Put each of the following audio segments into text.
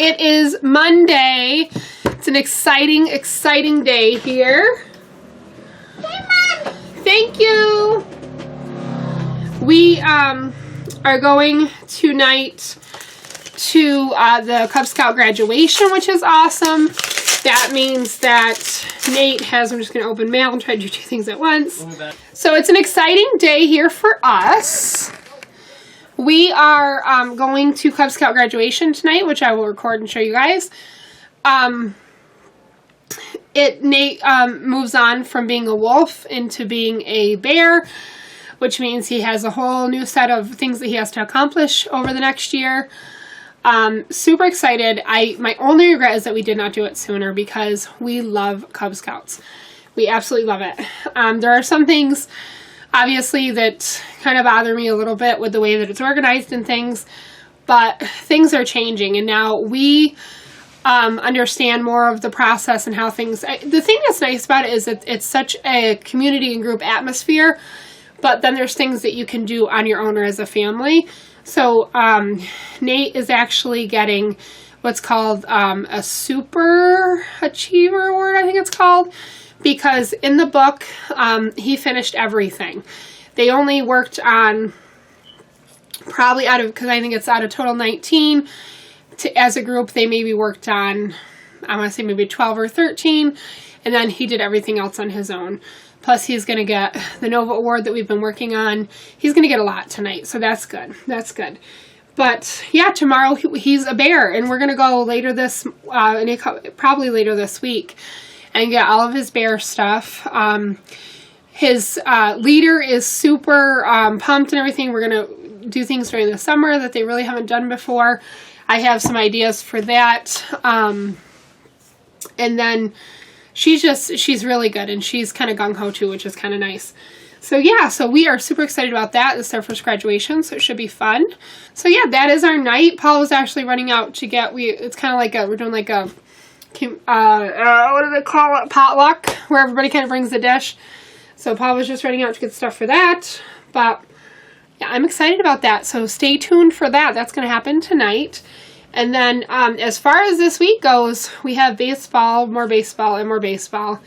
It is Monday. It's an exciting, exciting day here. Hey, Mom. Thank you. We are going tonight to the Cub Scout graduation, which is awesome. That means that Nate has, I'm just going to open mail and try to do two things at once. So it's an exciting day here for us. We are going to Cub Scout graduation tonight, which I will record and show you guys. Nate moves on from being a wolf into being a bear, which means he has a whole new set of things that he has to accomplish over the next year. Super excited. My only regret is that we did not do it sooner because we love Cub Scouts. We absolutely love it. There are some things, obviously, that kind of bother me a little bit with the way that it's organized and things, but things are changing, and now we understand more of the process and how things... The thing that's nice about it is that it's such a community and group atmosphere, but then there's things that you can do on your own or as a family. So Nate is actually getting what's called a Super Achiever Award, I think it's called, because in the book, he finished everything. They only worked on probably because I think it's out of total 19, as a group, they maybe worked on, I want to say maybe 12 or 13, and then he did everything else on his own. Plus, he's going to get the Nova Award that we've been working on. He's going to get a lot tonight, so that's good. That's good. But, yeah, tomorrow he's a bear, and we're going to go later probably later this week, and get all of his bear stuff. His leader is super pumped and everything. We're going to do things during the summer that they really haven't done before. I have some ideas for that. And then she's really good, and she's kind of gung-ho too, which is kind of nice. So yeah, so we are super excited about that. This is our first graduation, so it should be fun. So yeah, that is our night. Paul was actually running out to get, it's kind of like we're doing like a, what do they call it? Potluck, where everybody kind of brings a dish. So Paul was just running out to get stuff for that. But yeah, I'm excited about that. So stay tuned for that. That's going to happen tonight. And then as far as this week goes, we have baseball, more baseball, and more baseball.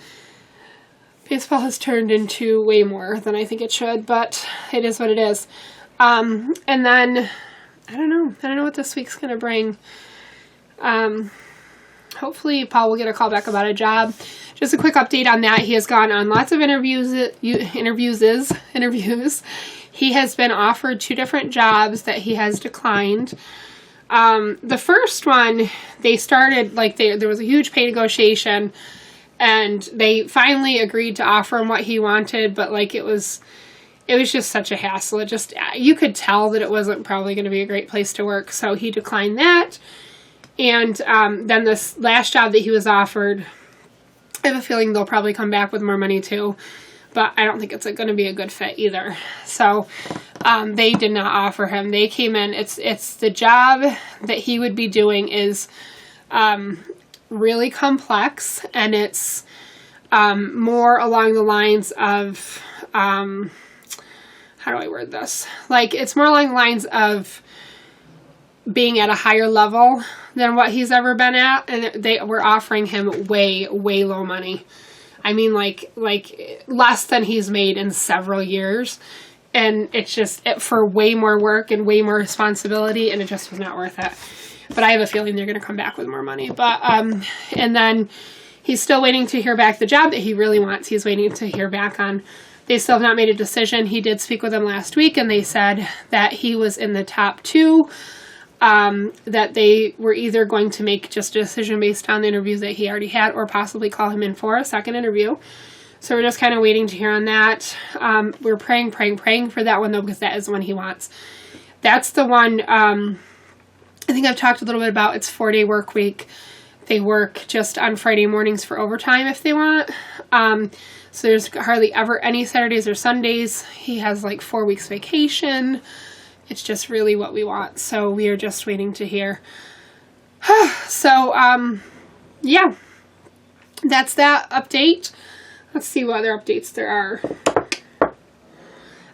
Baseball has turned into way more than I think it should, but it is what it is. And then, I don't know what this week's going to bring. Hopefully Paul will get a call back about a job. Just a quick update on that. He has gone on lots of interviews. He has been offered 2 different jobs that he has declined. The first one, they started, there was a huge pay negotiation, and they finally agreed to offer him what he wanted, but, it was just such a hassle. You could tell that it wasn't probably going to be a great place to work, so he declined that. And, then this last job that he was offered, I have a feeling they'll probably come back with more money too, but I don't think it's going to be a good fit either. So, they did not offer him. They came in, it's the job that he would be doing is, really complex, and it's, more along the lines of, how do I word this? It's more along the lines of being at a higher level than what he's ever been at, and they were offering him way, way low money. I mean, less than he's made in several years, and it's just for way more work and way more responsibility, and it just was not worth it. But I have a feeling they're going to come back with more money. But and then he's still waiting to hear back the job that he really wants. He's waiting to hear back on. They still have not made a decision. He did speak with them last week, and they said that he was in the top 2. That they were either going to make just a decision based on the interviews that he already had, or possibly call him in for a second interview. So we're just kind of waiting to hear on that. We're praying for that one, though, because that is the one he wants. That's the one, I think I've talked a little bit about. It's 4-day work week. They work just on Friday mornings for overtime if they want. So there's hardly ever any Saturdays or Sundays. He has 4 weeks vacation. It's just really what we want. So we are just waiting to hear. So, yeah. That's that update. Let's see what other updates there are.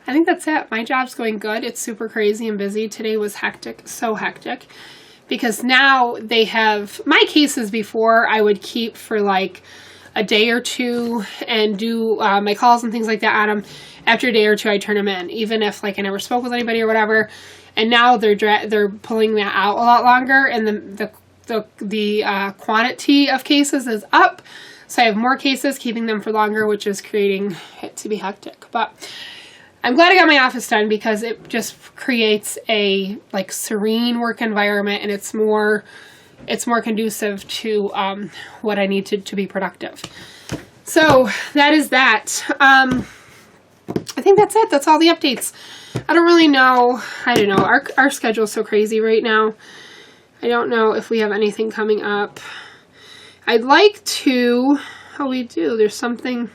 I think that's it. My job's going good. It's super crazy and busy. Today was hectic. So hectic. because now they have my cases. Before I would keep for like a day or two and do my calls and things like that on them. After a day or two, I turn them in, even if like I never spoke with anybody or whatever. And now they're pulling that out a lot longer, and the quantity of cases is up. So I have more cases, keeping them for longer, which is creating it to be hectic. But I'm glad I got my office done, because it just creates a like serene work environment, and it's more conducive to what I need to be productive. So that is that. I think that's it. That's all the updates. I don't really know. I don't know. Our schedule is so crazy right now. I don't know if we have anything coming up. I'd like to. Oh, we do. There's something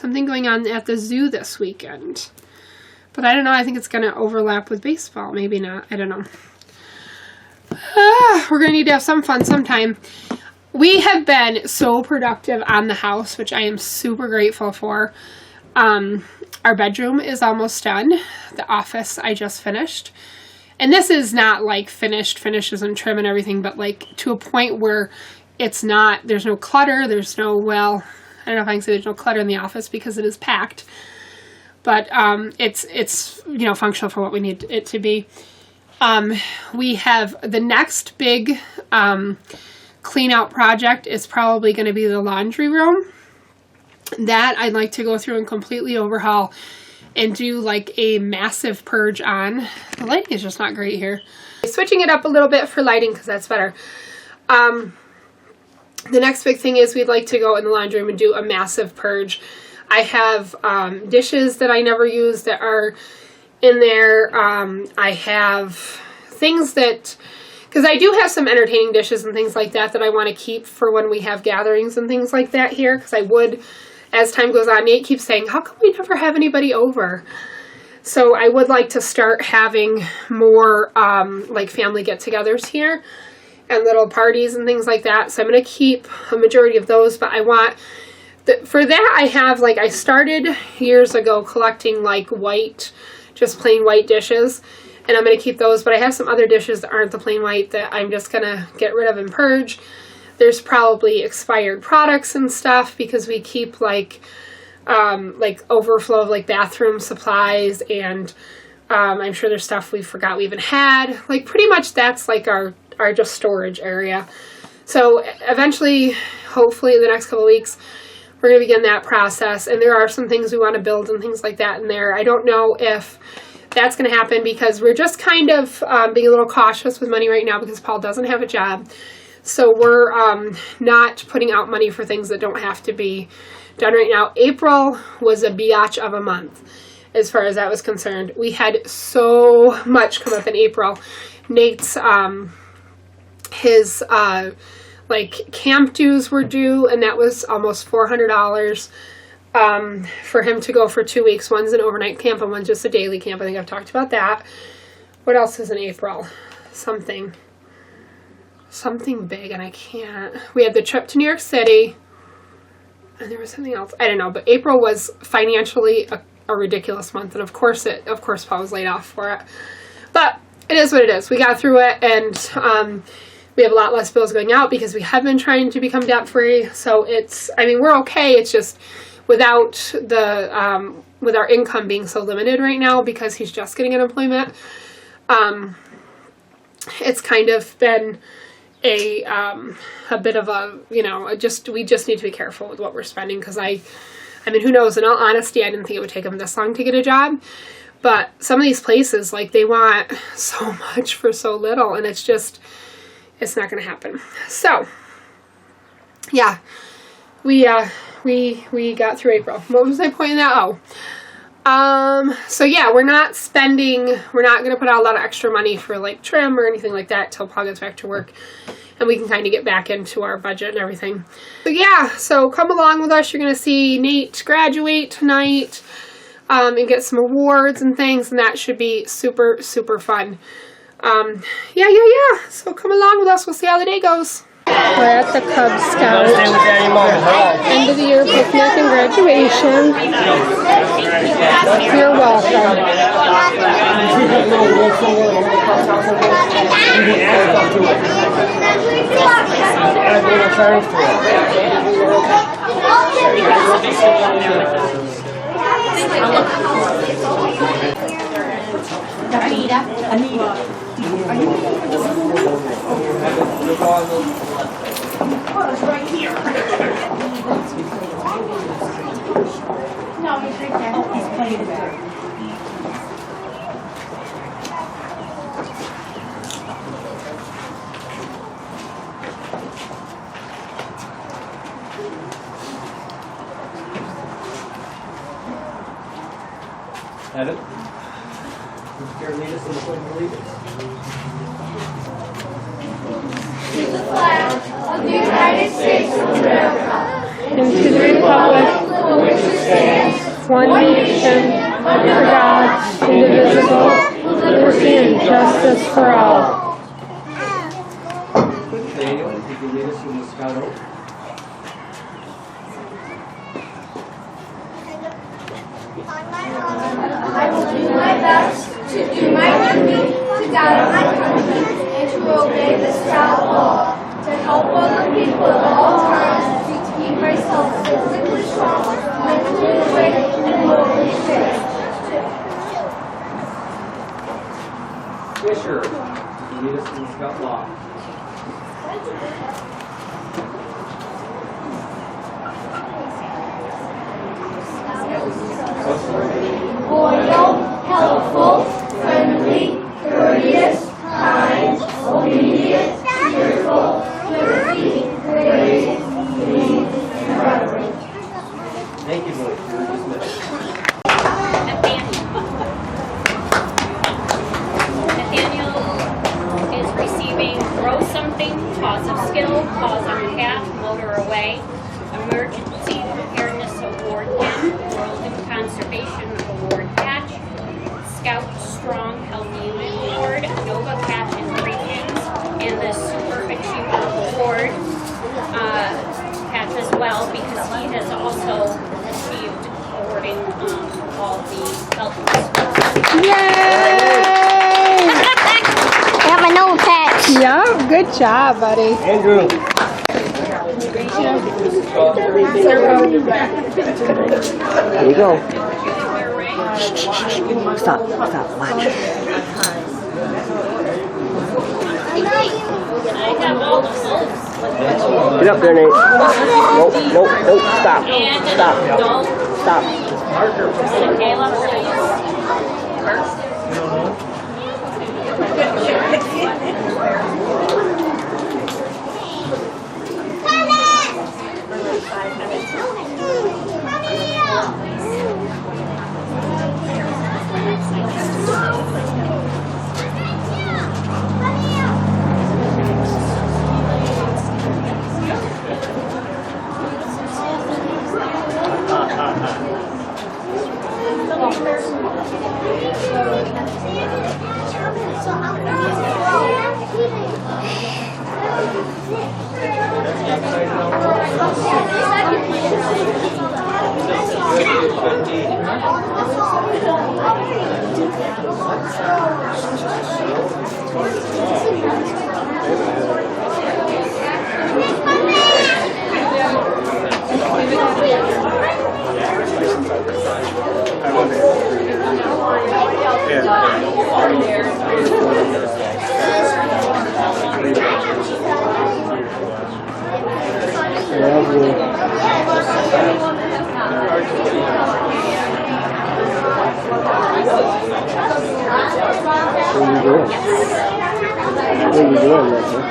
going on at the zoo this weekend. But I don't know. I think it's going to overlap with baseball. Maybe not. I don't know. We're going to need to have some fun sometime. We have been so productive on the house, which I am super grateful for. Our bedroom is almost done. The office I just finished. And this is not like finishes and trim and everything, but like to a point where it's not, there's no clutter, there's no, well, I don't know if I can say there's no clutter in the office because it is packed. But it's you know, functional for what we need it to be. We have the next big clean out project is probably going to be the laundry room. That I'd like to go through and completely overhaul and do like a massive purge on. The lighting is just not great here. Switching it up a little bit for lighting because that's better. The next big thing is we'd like to go in the laundry room and do a massive purge. I have dishes that I never use that are in there. I have things that, because I do have some entertaining dishes and things like that I want to keep for when we have gatherings and things like that here, because I would, as time goes on, Nate keeps saying, how come we never have anybody over? So I would like to start having more like family get-togethers here and little parties and things like that. So I'm going to keep a majority of those, but I want, for that I have, like, I started years ago collecting like white, just plain white dishes, and I'm going to keep those, but I have some other dishes that aren't the plain white that I'm just going to get rid of and purge. There's probably expired products and stuff because we keep like overflow of like bathroom supplies, and I'm sure there's stuff we forgot we even had. Like pretty much that's like our just storage area. So eventually, hopefully in the next couple of weeks, we're going to begin that process. And there are some things we want to build and things like that in there. I don't know if that's going to happen because we're just kind of being a little cautious with money right now because Paul doesn't have a job. So we're not putting out money for things that don't have to be done right now. April was a biatch of a month as far as that was concerned. We had so much come up in April. Nate's, his like camp dues were due, and that was almost $400 for him to go for 2 weeks. One's an overnight camp and one's just a daily camp. I think I've talked about that. What else is in April? Something big, and I can't. We had the trip to New York City, and there was something else. I don't know, but April was financially a ridiculous month, and of course Paul was laid off for it. But it is what it is. We got through it, and we have a lot less bills going out because we have been trying to become debt-free. So it's, I mean, we're okay. It's just without the with our income being so limited right now because he's just getting unemployment. It's kind of been a bit of a, you know, we just need to be careful with what we're spending, because I mean, who knows? In all honesty, I didn't think it would take him this long to get a job, but some of these places, like, they want so much for so little, and it's not going to happen. So, yeah, we got through April. What was I pointing out? So yeah, we're not going to put out a lot of extra money for like trim or anything like that till Paul gets back to work and we can kind of get back into our budget and everything. But yeah, so come along with us. You're going to see Nate graduate tonight, and get some awards and things, and that should be super, super fun. Yeah. So come along with us. We'll see how the day goes. We're at the Cub Scout end of the year picnic and graduation. You're welcome. Have it. Who's here to lead us in the Pledge of Allegiance? To the flag of the United States of America, And to the republic for which it stands, one nation, under God, indivisible, with liberty and justice for all. Daniel, if you can lead us in the Scout Oath. I will do my best to do my duty to guide my country and to obey the Scout law, to help other people at all times, to keep myself physically strong, mentally awake, and morally fit. Fisher, if you lead us in the Scout Law. Loyal, helpful, friendly, courteous, kind, obedient, cheerful, thrifty, brave, clean, and reverent. Thank you, boys. You're dismissed. Nathaniel is receiving Grow Something, Cause of Skill, Cause on Path, Motor Away, Emergency Preparedness Award pin, World and Conservation Award patch, Scout Strong Healthy Unit Award, Nova patch and 3 pins, and the Super Achiever Award patch as well, because he has also received awarding all the health. Yay! Got my nose patch. Yeah, good job, buddy. Andrew. Here you go. Stop, watch. I have all the folks. Get up there, Nate. Nope, stop. And Stop. don't. Stop. Caleb, please. First. What are you doing, Richard?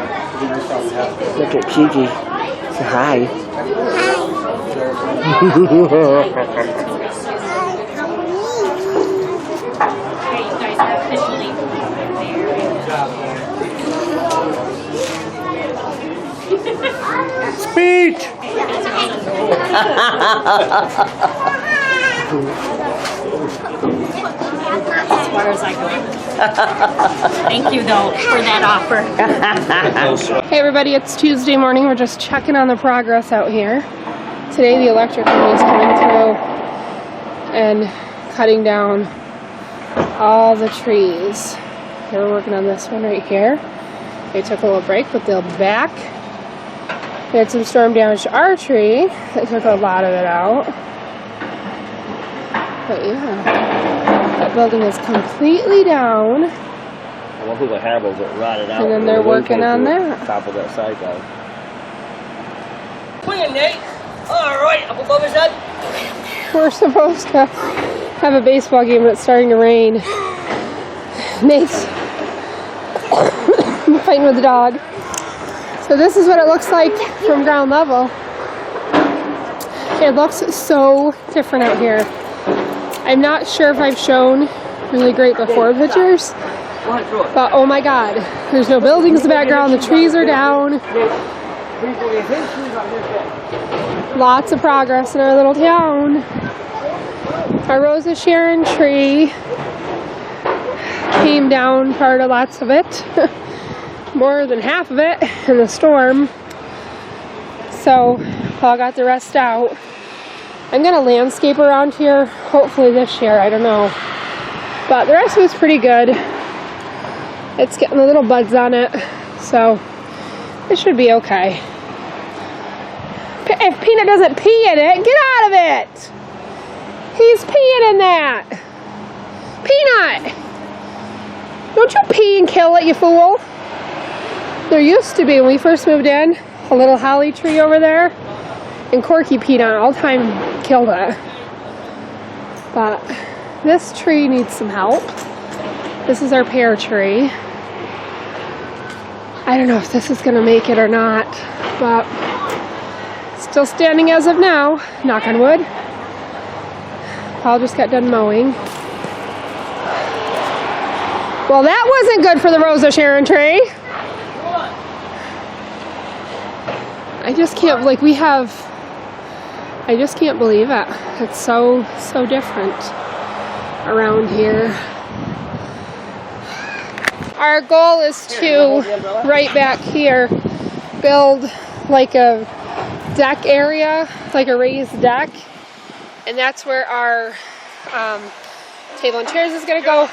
Look at Kiki. Say hi. Okay, you guys are officially Speech! as far as I go. Thank you, though, for that offer. Hey everybody, it's Tuesday morning. We're just checking on the progress out here. Today the electric company is coming through and cutting down all the trees. They were working on this one right here. They took a little break, but they'll be back. We had some storm damage to our tree that took a lot of it out. But yeah, that building is completely down. I wonder who the handles that rotted out. And then they're working on that. Top of that side down. Come in, Nate. All right, up above his head. We're supposed to have a baseball game, but it's starting to rain. Nate's fighting with the dog. So this is what it looks like from ground level. It looks so different out here. I'm not sure if I've shown really great before pictures, but oh my god, there's no buildings in the background, the trees are down. Lots of progress in our little town. Our Rosa Sharon tree came down part of lots of it. More than half of it in the storm. So Paul got the rest out. I'm gonna landscape around here hopefully this year, I don't know. But the rest was pretty good. It's getting the little buds on it, so it should be okay. If Peanut doesn't pee in it, get out of it! He's peeing in that! Peanut! Don't you pee and kill it, you fool! There used to be, when we first moved in, a little holly tree over there, and Corky peed on it all the time and killed it. But this tree needs some help. This is our pear tree. I don't know if this is going to make it or not, but still standing as of now, knock on wood. Paul just got done mowing. Well, that wasn't good for the Rosa Sharon tree. I just can't, like I just can't believe it. It's so different around here. Our goal is to, right back here, build like a deck area, like a raised deck. And that's where our table and chairs is gonna go.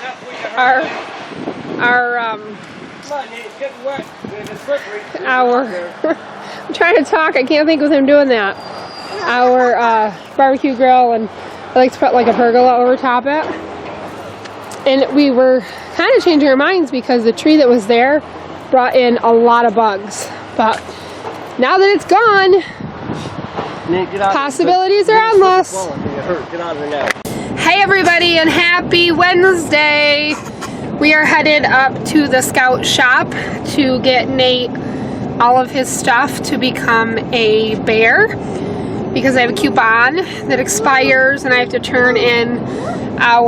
I'm trying to talk, I can't think with him doing that. Our barbecue grill, and I like to put like a pergola over top it. And we were kind of changing our minds because the tree that was there brought in a lot of bugs. But now that it's gone, Nate, get out. possibilities are endless. Get out of there now. Hey everybody, and happy Wednesday! We are headed up to the Scout shop to get Nate all of his stuff to become a bear, because I have a coupon that expires and I have to turn in our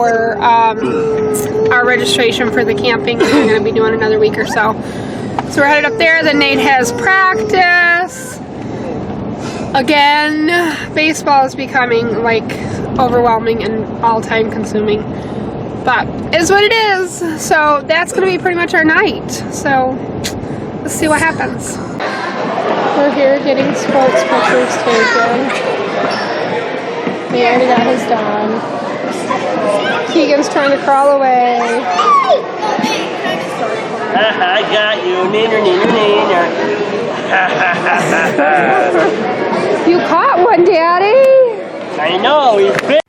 registration for the camping. We're going to be doing another week or so. So we're headed up there. Then Nate has practice. Again, baseball is becoming like overwhelming and all time consuming. But it's what it is. So that's going to be pretty much our night. So let's see what happens. We're here getting sports pictures taken. He already got his done. Keegan's trying to crawl away. I got you. Neener, neener, neener. You caught one, Daddy. I know, he's big.